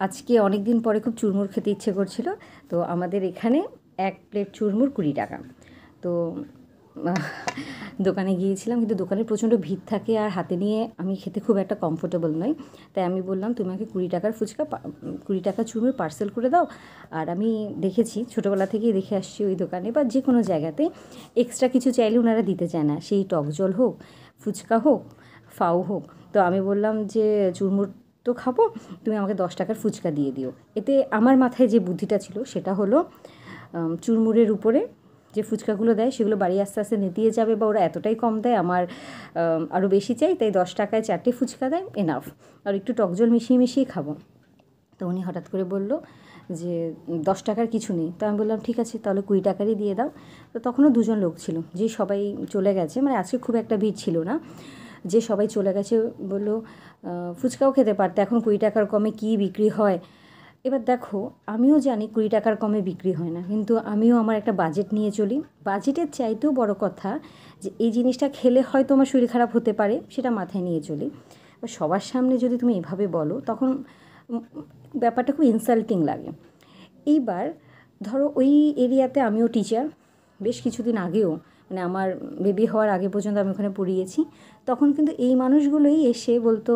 আজকে অনেক দিন পরে খুব চুরমুর খেতে ইচ্ছে করছিল। তো আমাদের এখানে 1 প্লেট চুরমুর 20 টাকা। তো দোকানে গিয়েছিলাম, কিন্তু দোকানে প্রচণ্ড ভিড় থাকে আর হাতে নিয়ে আমি খেতে খুব একটা কমফোর্টেবল নই। তাই আমি বললাম, তুমি আমাকে 20 টাকার ফুচকা 20 টাকা চুরমুর পার্সেল করে দাও। আর আমি দেখেছি, ছোটোবেলা থেকেই দেখে আসছি ওই দোকানে বা যে কোনো জায়গাতে এক্সট্রা কিছু চাইলে ওনারা দিতে চায় না, সেই টক জল হোক, ফুচকা হোক, ফাও হোক। তো আমি বললাম যে চুরমুর তো খাবো, তুমি আমাকে 10 টাকার ফুচকা দিয়ে দিও। এতে আমার মাথায় যে বুদ্ধিটা ছিল সেটা হলো, চুরমুরের উপরে যে ফুচকাগুলো দেয় সেগুলো বাড়ি আস্তে আস্তে নেতিয়ে যাবে, বা ওরা এতটাই কম দেয়, আমার আরও বেশি চাই, তাই 10 টাকায় 4টে ফুচকা দেয়, এনাফ। আর একটু টক জল মিশিয়ে মিশিয়ে খাবো। তো উনি হঠাৎ করে বলল যে 10 টাকার কিছু নেই। তো আমি বললাম ঠিক আছে, তাহলে 20 টাকারই দিয়ে দাও। তো তখনও দুজন লোক ছিল, যে সবাই চলে গেছে, মানে আজকে খুব একটা ভিড় ছিল না, যে সবাই চলে গেছে। বললো ফুচকাও খেতে পারতে, এখন 20 টাকার কমে কী বিক্রি হয়। এবার দেখো, আমিও জানি 20 টাকার কমে বিক্রি হয় না, কিন্তু আমিও আমার একটা বাজেট নিয়ে চলি। বাজেটের চাইতেও বড় কথা যে এই জিনিসটা খেলে হয়তো আমার শরীর খারাপ হতে পারে, সেটা মাথায় নিয়ে চলি। এবার সবার সামনে যদি তুমি এভাবে বলো, তখন ব্যাপারটা খুব ইনসাল্টিং লাগে। এইবার ধরো ওই এরিয়াতে আমিও টিচার, বেশ কিছুদিন আগেও, মানে আমার বেবি হওয়ার আগে পর্যন্ত আমি ওখানে পড়িয়েছি। তখন কিন্তু এই মানুষগুলোই এসে বলতো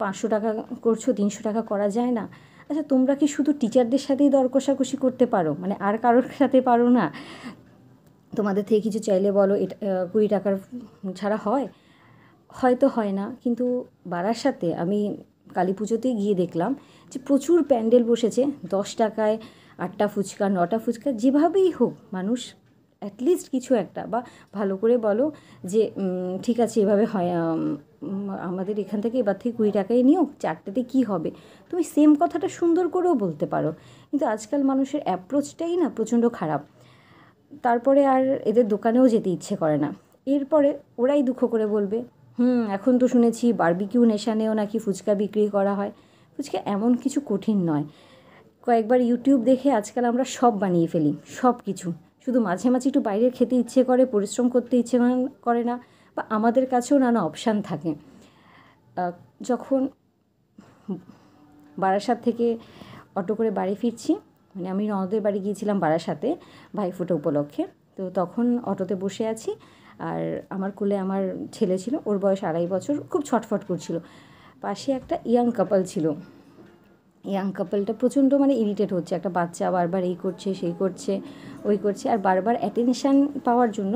500 টাকা করছো, 300 টাকা করা যায় না। আচ্ছা, তোমরা কি শুধু টিচারদের সাথেই দর কষাকষি করতে পারো, মানে আর কারোর সাথে পারো না? তোমাদের থেকে কিছু চাইলে বলো, এটা 20 টাকার ছাড়া হয়? হয়তো হয় না, কিন্তু বারাসাতে আমি কালী পুজোতেই গিয়ে দেখলাম যে প্রচুর প্যান্ডেল বসেছে। 10 টাকায় 8টা ফুচকা, 9টা ফুচকা, যেভাবেই হোক মানুষ অ্যাটলিস্ট কিছু একটা, বা ভালো করে বলো যে ঠিক আছে এভাবে হয়, আমাদের এখান থেকে এবার থেকে 20 টাকাই নিও, 4টেতে কী হবে। তুমি সেম কথাটা সুন্দর করেও বলতে পারো, কিন্তু আজকাল মানুষের অ্যাপ্রোচটাই না প্রচণ্ড খারাপ। তারপরে আর এদের দোকানেও যেতে ইচ্ছে করে না। এরপরে ওরাই দুঃখ করে বলবে, এখন তো শুনেছি বারবিকিউ নেশানেও নাকি ফুচকা বিক্রি করা হয়। ফুচকা এমন কিছু কঠিন নয়, কয়েকবার ইউটিউব দেখে আজকাল আমরা সব বানিয়ে ফেলি, সব কিছু। শুধু মাঝে মাঝে একটু বাইরের খেতে ইচ্ছে করে, পরিশ্রম করতে ইচ্ছে করে না, বা আমাদের কাছেও নানা অপশান থাকে। যখন বারাসাত থেকে অটো করে বাড়ি ফিরছি, মানে আমি ননদের বাড়ি গিয়েছিলাম বারাসাতে ভাইফোঁটা উপলক্ষে। তো তখন অটোতে বসে আছি, আর আমার কোলে আমার ছেলে ছিল, ওর বয়স 2.5 বছর, খুব ছটফট করছিল। পাশে একটা ইয়াং কাপল ছিল। ইয়াং কাপলটা প্রচণ্ড মানে ইরিটেট হচ্ছে, একটা বাচ্চা বারবার এই করছে, সেই করছে, ওই করছে, আর বারবার অ্যাটেনশান পাওয়ার জন্য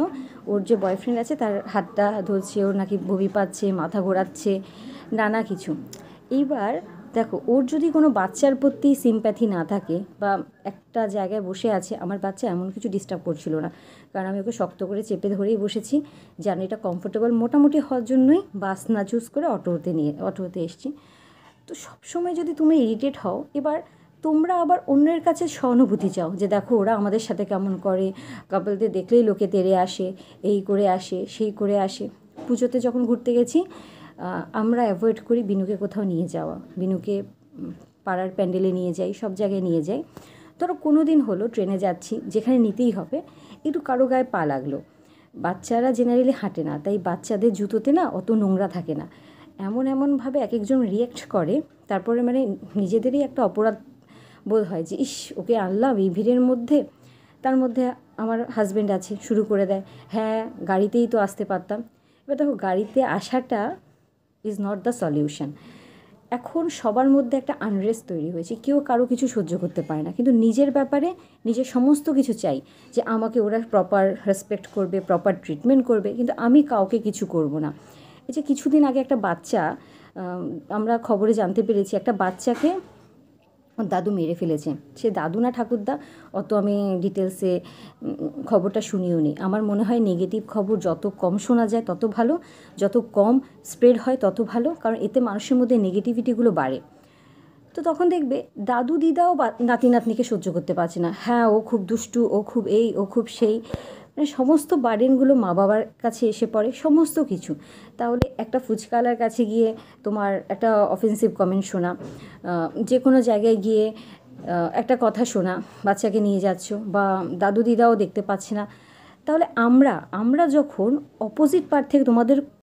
ওর যে বয়ফ্রেন্ড আছে তার হাতটা ধরছে, ওর নাকি বমি পাচ্ছে, মাথা ঘোরাচ্ছে, নানা কিছু। এইবার দেখো, ওর যদি কোনো বাচ্চার প্রতি সিম্প্যাথি না থাকে, বা একটা জায়গায় বসে আছে, আমার বাচ্চা এমন কিছু ডিস্টার্ব করছিল না, কারণ আমি ওকে শক্ত করে চেপে ধরেই বসেছি, জার্নিটা কমফোর্টেবল মোটামুটি হওয়ার জন্যই বাস না চুজ করে অটোতে এসেছি। তো সবসময় যদি তুমি ইরিটেট হও, এবার তোমরা আবার অন্যের কাছে সহানুভূতি চাও যে দেখো ওরা আমাদের সাথে কেমন করে, কাপলদের দেখলেই লোকে তেড়ে আসে, এই করে আসে, সেই করে আসে। পুজোতে যখন ঘুরতে গেছি, আমরা অ্যাভয়েড করি বিনুকে কোথাও নিয়ে যাওয়া। বিনুকে পাড়ার প্যান্ডেলে নিয়ে যাই, সব জায়গায় নিয়ে যাই। ধরো কোনো দিন হলো ট্রেনে যাচ্ছি, যেখানে নিতেই হবে, একটু কারো গায়ে পা লাগলো। বাচ্চারা জেনারেলি হাঁটে না, তাই বাচ্চাদের জুতোতে না অত নোংরা থাকে না। এমনভাবে এক একজন রিয়্যাক্ট করে, তারপরে মানে নিজেদেরই একটা অপরাধ বোধ হয় যে ইস, ওকে আনলাম এই ভিড়ের মধ্যে। তার মধ্যে আমার হাজব্যান্ড আছে, শুরু করে দেয়, হ্যাঁ গাড়িতেই তো আসতে পারতাম। এবার দেখো, গাড়িতে আসাটা ইজ নট দ্য সলিউশন। এখন সবার মধ্যে একটা আনরেস্ট তৈরি হয়েছে, কেউ কারো কিছু সহ্য করতে পারে না, কিন্তু নিজের ব্যাপারে নিজের সমস্ত কিছু চাই, যে আমাকে ওরা প্রপার রেসপেক্ট করবে, প্রপার ট্রিটমেন্ট করবে, কিন্তু আমি কাউকে কিছু করব না। এই যে কিছুদিন আগে একটা বাচ্চা, আমরা খবরে জানতে পেরেছি, একটা বাচ্চাকে দাদু মেরে ফেলেছে। সে দাদু না ঠাকুরদা, অত আমি ডিটেলসে খবরটা শুনিও নি। আমার মনে হয় নেগেটিভ খবর যত কম শোনা যায় তত ভালো, যত কম স্প্রেড হয় তত ভালো, কারণ এতে মানুষের মধ্যে নেগেটিভিটিগুলো বাড়ে। তো তখন দেখবে দাদু দিদাও নাতি নাতনিকে সহ্য করতে পারছে না, হ্যাঁ ও খুব দুষ্টু, ও খুব এই, ও খুব সেই, মানে সমস্ত বার্ডেনগুলো মা বাবার কাছে এসে পড়ে, সমস্ত কিছু। তাহলে একটা ফুচকাওয়ালার কাছে গিয়ে তোমার একটা অফেন্সিভ কমেন্ট শোনা, যে কোনো জায়গায় গিয়ে একটা কথা শোনা, বাচ্চাকে নিয়ে যাচ্ছ, বা দাদু দিদাও দেখতে পাচ্ছে না। তাহলে আমরা যখন অপোজিট পার্ট থেকে তোমাদের